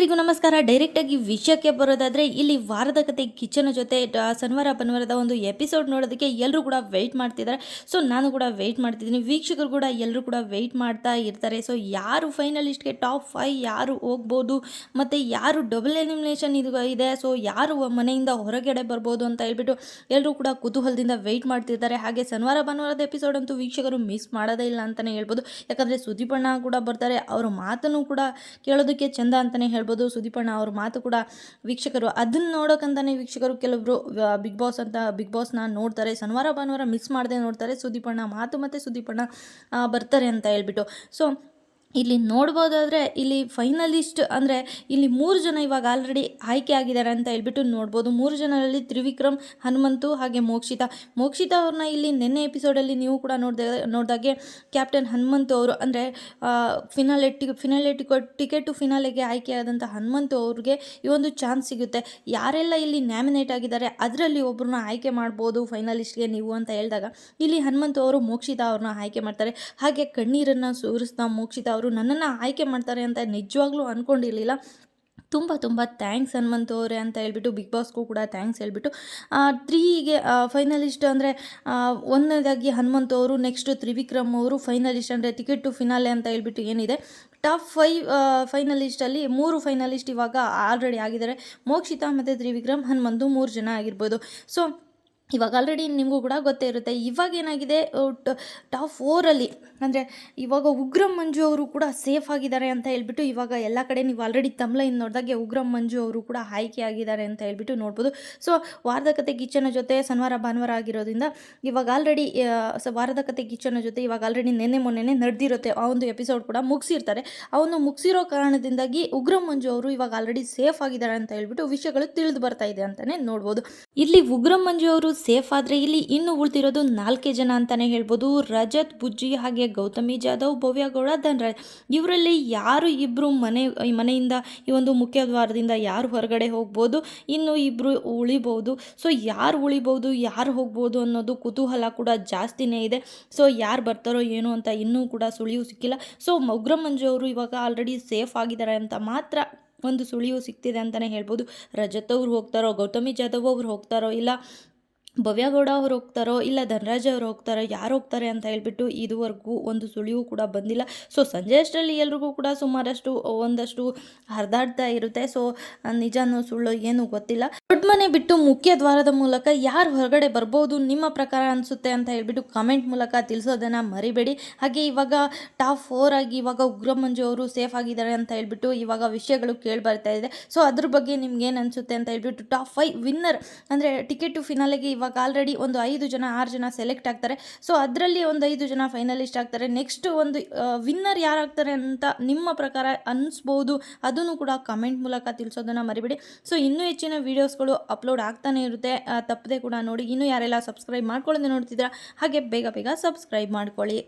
ಎಲ್ರಿಗೂ ನಮಸ್ಕಾರ. ಡೈರೆಕ್ಟಾಗಿ ವಿಷಯಕ್ಕೆ ಬರೋದಾದರೆ, ಇಲ್ಲಿ ವಾರದ ಕತೆ ಕಿಚನ್ ಜೊತೆ ಶನಿವಾರ ಭಾನುವಾರದ ಒಂದು ಎಪಿಸೋಡ್ ನೋಡೋದಕ್ಕೆ ಎಲ್ಲರೂ ಕೂಡ ವೆಯ್ಟ್ ಮಾಡ್ತಿದ್ದಾರೆ. ಸೊ ನಾನು ಕೂಡ ವೆಯ್ಟ್ ಮಾಡ್ತಿದ್ದೀನಿ, ವೀಕ್ಷಕರು ಕೂಡ ಎಲ್ಲರೂ ಕೂಡ ವೆಯ್ಟ್ ಮಾಡ್ತಾ ಇರ್ತಾರೆ. ಸೊ ಯಾರು ಫೈನಲಿಸ್ಟ್ಗೆ ಟಾಪ್ 5 ಯಾರು ಹೋಗ್ಬೋದು ಮತ್ತು ಯಾರು ಡಬಲ್ ಎಲಿಮಿನೇಷನ್ ಇದು ಇದೆ, ಸೊ ಯಾರು ಮನೆಯಿಂದ ಹೊರಗಡೆ ಬರ್ಬೋದು ಅಂತ ಹೇಳ್ಬಿಟ್ಟು ಎಲ್ಲರೂ ಕೂಡ ಕುತೂಹಲದಿಂದ ವೆಯ್ಟ್ ಮಾಡ್ತಿರ್ತಾರೆ. ಹಾಗೆ ಶನಿವಾರ ಭಾನುವಾರದ ಎಪಿಸೋಡ್ ಅಂತೂ ವೀಕ್ಷಕರು ಮಿಸ್ ಮಾಡೋದೇ ಇಲ್ಲ ಅಂತಲೇ ಹೇಳ್ಬೋದು. ಯಾಕಂದರೆ ಸುದೀಪಣ್ಣ ಕೂಡ ಬರ್ತಾರೆ, ಅವರ ಮಾತನ್ನು ಕೂಡ ಕೇಳೋದಕ್ಕೆ ಚೆಂದ ಅಂತಲೇ ಹೇಳ್ಬೋದು. ಸುದೀಪಣ್ಣ ಅವ್ರ ಮಾತು ಕೂಡ ವೀಕ್ಷಕರು ಅದನ್ನು ನೋಡೋಕ್ಕಂತಾನೆ ವೀಕ್ಷಕರು ಕೆಲವೊಬ್ರು ಬಿಗ್ ಬಾಸ್ನ ನೋಡ್ತಾರೆ, ಶನಿವಾರ ಭಾನುವಾರ ಮಿಸ್ ಮಾಡದೆ ನೋಡ್ತಾರೆ. ಸುದೀಪಣ್ಣ ಮಾತು ಮತ್ತು ಸುದೀಪಣ್ಣ ಬರ್ತಾರೆ ಅಂತ ಹೇಳ್ಬಿಟ್ಟು. ಸೊ ಇಲ್ಲಿ ನೋಡ್ಬೋದಾದರೆ, ಇಲ್ಲಿ ಫೈನಲಿಸ್ಟ್ ಅಂದರೆ ಇಲ್ಲಿ 3 ಜನ ಇವಾಗ ಆಲ್ರೆಡಿ ಆಯ್ಕೆ ಆಗಿದ್ದಾರೆ ಅಂತ ಹೇಳ್ಬಿಟ್ಟು ನೋಡ್ಬೋದು. 3 ಜನರಲ್ಲಿ ತ್ರಿವಿಕ್ರಮ್, ಹನುಮಂತು ಹಾಗೆ ಮೋಕ್ಷಿತಾ ಅವ್ರನ್ನ ಇಲ್ಲಿ ನಿನ್ನೆ ಎಪಿಸೋಡಲ್ಲಿ ನೀವು ಕೂಡ ನೋಡಿದಾಗೆ ಕ್ಯಾಪ್ಟನ್ ಹನುಮಂತು ಅವರು ಅಂದರೆ ಫಿನಾಲೆ ಟಿಕೆಟ್ ಟು ಫಿನಾಲೆಗೆ ಆಯ್ಕೆಯಾದಂಥ ಹನುಮಂತು ಅವ್ರಿಗೆ ಈ ಒಂದು ಚಾನ್ಸ್ ಸಿಗುತ್ತೆ. ಯಾರೆಲ್ಲ ಇಲ್ಲಿ ನ್ಯಾಮಿನೇಟ್ ಆಗಿದ್ದಾರೆ ಅದರಲ್ಲಿ ಒಬ್ಬರನ್ನ ಆಯ್ಕೆ ಮಾಡ್ಬೋದು ಫೈನಲಿಸ್ಟ್ಗೆ ನೀವು ಅಂತ ಹೇಳಿದಾಗ, ಇಲ್ಲಿ ಹನುಮಂತು ಅವರು ಮೋಕ್ಷಿತಾ ಅವ್ರನ್ನ ಆಯ್ಕೆ ಮಾಡ್ತಾರೆ. ಹಾಗೆ ಕಣ್ಣೀರನ್ನು ಸುರಿಸ್ತಾ ಮೋಕ್ಷಿತಾ ಅವರು ನನ್ನನ್ನು ಆಯ್ಕೆ ಮಾಡ್ತಾರೆ ಅಂತ ನಿಜವಾಗ್ಲೂ ಅಂದ್ಕೊಂಡಿರಲಿಲ್ಲ. ತುಂಬ ಥ್ಯಾಂಕ್ಸ್ ಹನುಮಂತು ಅವರೇ ಅಂತ ಹೇಳ್ಬಿಟ್ಟು ಬಿಗ್ ಬಾಸ್ಗೂ ಕೂಡ ಥ್ಯಾಂಕ್ಸ್ ಹೇಳ್ಬಿಟ್ಟು 3ಗೆ ಫೈನಲಿಸ್ಟ್ ಅಂದರೆ ಒಂದನೇದಾಗಿ ಹನುಮಂತು ಅವರು, ನೆಕ್ಸ್ಟ್ ತ್ರಿವಿಕ್ರಮ್ ಅವರು ಫೈನಲಿಸ್ಟ್ ಅಂದರೆ ಟಿಕೆಟ್ ಟು ಫಿನಾಲೆ ಅಂತ ಹೇಳ್ಬಿಟ್ಟು ಏನಿದೆ. ಟಾಪ್ 5 ಫೈನಲಿಸ್ಟಲ್ಲಿ 3 ಫೈನಲಿಸ್ಟ್ ಇವಾಗ ಆಲ್ರೆಡಿ ಆಗಿದ್ದಾರೆ. ಮೋಕ್ಷಿತಾ ಮತ್ತು ತ್ರಿವಿಕ್ರಮ್, ಹನುಮಂತು 3 ಜನ ಆಗಿರ್ಬೋದು. ಸೊ ಇವಾಗ ಆಲ್ರೆಡಿ ನಿಮಗೂ ಕೂಡ ಗೊತ್ತೇ ಇರುತ್ತೆ. ಇವಾಗ ಏನಾಗಿದೆ, ಟಾಪ್ 4ಅಲ್ಲಿ ಅಂದರೆ ಇವಾಗ ಉಗ್ರಂ ಮಂಜು ಅವರು ಕೂಡ ಸೇಫ್ ಆಗಿದ್ದಾರೆ ಅಂತ ಹೇಳ್ಬಿಟ್ಟು ಇವಾಗ ಎಲ್ಲ ಕಡೆ ನೀವು ಆಲ್ರೆಡಿ ತಮ್ಲೈನ್ ನೋಡಿದಾಗೆ ಉಗ್ರಂ ಮಂಜು ಅವರು ಕೂಡ ಆಯ್ಕೆ ಆಗಿದ್ದಾರೆ ಅಂತ ಹೇಳ್ಬಿಟ್ಟು ನೋಡ್ಬೋದು. ಸೊ ವಾರದ ಕತೆ ಕಿಚನ್ ಜೊತೆ ಶನಿವಾರ ಭಾನುವಾರ ಆಗಿರೋದ್ರಿಂದ ಇವಾಗ ಆಲ್ರೆಡಿ ವಾರದ ಕತೆ ಕಿಚನ್ ಜೊತೆ ಇವಾಗ ಆಲ್ರೆಡಿ ಮೊನ್ನೆ ನಡೆದಿರುತ್ತೆ ಆ ಒಂದು ಎಪಿಸೋಡ್ ಕೂಡ ಮುಗಿಸಿರ್ತಾರೆ. ಅವನು ಮುಗಿಸಿರೋ ಕಾರಣದಿಂದಾಗಿ ಉಗ್ರಂ ಮಂಜು ಅವರು ಇವಾಗ ಆಲ್ರೆಡಿ ಸೇಫ್ ಆಗಿದ್ದಾರೆ ಅಂತ ಹೇಳ್ಬಿಟ್ಟು ವಿಷಯಗಳು ತಿಳಿದು ಬರ್ತಾ ಇದೆ ಅಂತಲೇ ನೋಡ್ಬೋದು. ಇಲ್ಲಿ ಉಗ್ರಂ ಮಂಜು ಅವರು ಸೇಫ್ ಆದರೆ ಇಲ್ಲಿ ಇನ್ನು ಉಳಿದಿರೋದು 4 ಜನ ಅಂತಲೇ ಹೇಳ್ಬೋದು. ರಜತ್, ಬುಜ್ಜಿ ಹಾಗೆ ಗೌತಮಿ ಜಾಧವ್, ಭವ್ಯಗೌಡ, ಧನರಾಜ್. ಇವರಲ್ಲಿ ಯಾರು ಇಬ್ಬರು ಮನೆಯಿಂದ ಈ ಒಂದು ಮುಖ್ಯ ದ್ವಾರದಿಂದ ಯಾರು ಹೊರಗಡೆ ಹೋಗ್ಬೋದು, ಇನ್ನು ಇಬ್ಬರು ಉಳಿಬೋದು. ಸೊ ಯಾರು ಉಳಿಬೋದು, ಯಾರು ಹೋಗ್ಬೋದು ಅನ್ನೋದು ಕುತೂಹಲ ಕೂಡ ಜಾಸ್ತಿನೇ ಇದೆ. ಸೊ ಯಾರು ಬರ್ತಾರೋ ಏನೋ ಅಂತ ಇನ್ನೂ ಕೂಡ ಸುಳಿವು ಸಿಕ್ಕಿಲ್ಲ. ಸೊ ಉಗ್ರಂ ಮಂಜು ಅವರು ಇವಾಗ ಆಲ್ರೆಡಿ ಸೇಫ್ ಆಗಿದ್ದಾರೆ ಅಂತ ಮಾತ್ರ ಒಂದು ಸುಳಿವು ಸಿಗ್ತಿದೆ ಅಂತಲೇ ಹೇಳ್ಬೋದು. ರಜತ್ ಅವ್ರು ಹೋಗ್ತಾರೋ, ಗೌತಮಿ ಜಾಧವ್ ಅವ್ರು ಹೋಗ್ತಾರೋ, ಇಲ್ಲ ಭವ್ಯಗೌಡ ಅವ್ರು ಹೋಗ್ತಾರೋ, ಇಲ್ಲ ಧನರಾಜ್ ಅವ್ರು ಹೋಗ್ತಾರೋ, ಯಾರು ಹೋಗ್ತಾರೆ ಅಂತ ಹೇಳ್ಬಿಟ್ಟು ಇದುವರೆಗೂ ಒಂದು ಸುಳಿವು ಕೂಡ ಬಂದಿಲ್ಲ. ಸೊ ಸಂಜೆ ಅಷ್ಟರಲ್ಲಿ ಎಲ್ರಿಗೂ ಕೂಡ ಒಂದಷ್ಟು ಹರಿದಾಡ್ತಾ ಇರುತ್ತೆ. ಸೊ ನಿಜನೋ ಸುಳ್ಳು ಏನು ಗೊತ್ತಿಲ್ಲ. ದೊಡ್ಡ ಮನೆ ಬಿಟ್ಟು ಮುಖ್ಯ ದ್ವಾರದ ಮೂಲಕ ಯಾರು ಹೊರಗಡೆ ಬರ್ಬೋದು ನಿಮ್ಮ ಪ್ರಕಾರ ಅನಿಸುತ್ತೆ ಅಂತ ಹೇಳ್ಬಿಟ್ಟು ಕಮೆಂಟ್ ಮೂಲಕ ತಿಳಿಸೋದನ್ನು ಮರಿಬೇಡಿ. ಹಾಗೆ ಇವಾಗ ಟಾಪ್ 4 ಆಗಿ ಇವಾಗ ಉಗ್ರಂ ಮಂಜು ಅವರು ಸೇಫ್ ಆಗಿದ್ದಾರೆ ಅಂತ ಹೇಳ್ಬಿಟ್ಟು ಇವಾಗ ವಿಷಯಗಳು ಕೇಳಿಬರ್ತಾ ಇದೆ. ಸೊ ಅದ್ರ ಬಗ್ಗೆ ನಿಮ್ಗೆ ಏನು ಅನಿಸುತ್ತೆ ಅಂತ ಹೇಳ್ಬಿಟ್ಟು ಟಾಪ್ 5 ವಿನ್ನರ್ ಅಂದರೆ ಟಿಕೆಟ್ ಟು ಫಿನಾಲೆಗೆ ಇವಾಗ ಆಲ್ರೆಡಿ ಒಂದು 5 ಜನ 6 ಜನ ಸೆಲೆಕ್ಟ್ ಆಗ್ತಾರೆ. ಸೊ ಅದರಲ್ಲಿ ಒಂದು 5 ಜನ ಫೈನಲಿಸ್ಟ್ ಆಗ್ತಾರೆ. ನೆಕ್ಸ್ಟ್ ಒಂದು ವಿನ್ನರ್ ಯಾರಾಗ್ತಾರೆ ಅಂತ ನಿಮ್ಮ ಪ್ರಕಾರ ಅನಿಸ್ಬೋದು, ಅದನ್ನು ಕೂಡ ಕಮೆಂಟ್ ಮೂಲಕ ತಿಳಿಸೋದನ್ನು ಮರಿಬೇಡಿ. ಸೊ ಇನ್ನೂ ಹೆಚ್ಚಿನ ವೀಡಿಯೋಸ್ಗಳು ಅಪ್ಲೋಡ್ ಆಗ್ತಾನೆ ಇರುತ್ತೆ, ತಪ್ಪದೆ ಕೂಡ ನೋಡಿ. ಇನ್ನೂ ಯಾರೆಲ್ಲ ಸಬ್ಸ್ಕ್ರೈಬ್ ಮಾಡ್ಕೊಳ್ಳೋದೇ ನೋಡ್ತಿದ್ದೀರಾ ಹಾಗೆ ಬೇಗ ಸಬ್ಸ್ಕ್ರೈಬ್ ಮಾಡ್ಕೊಳ್ಳಿ.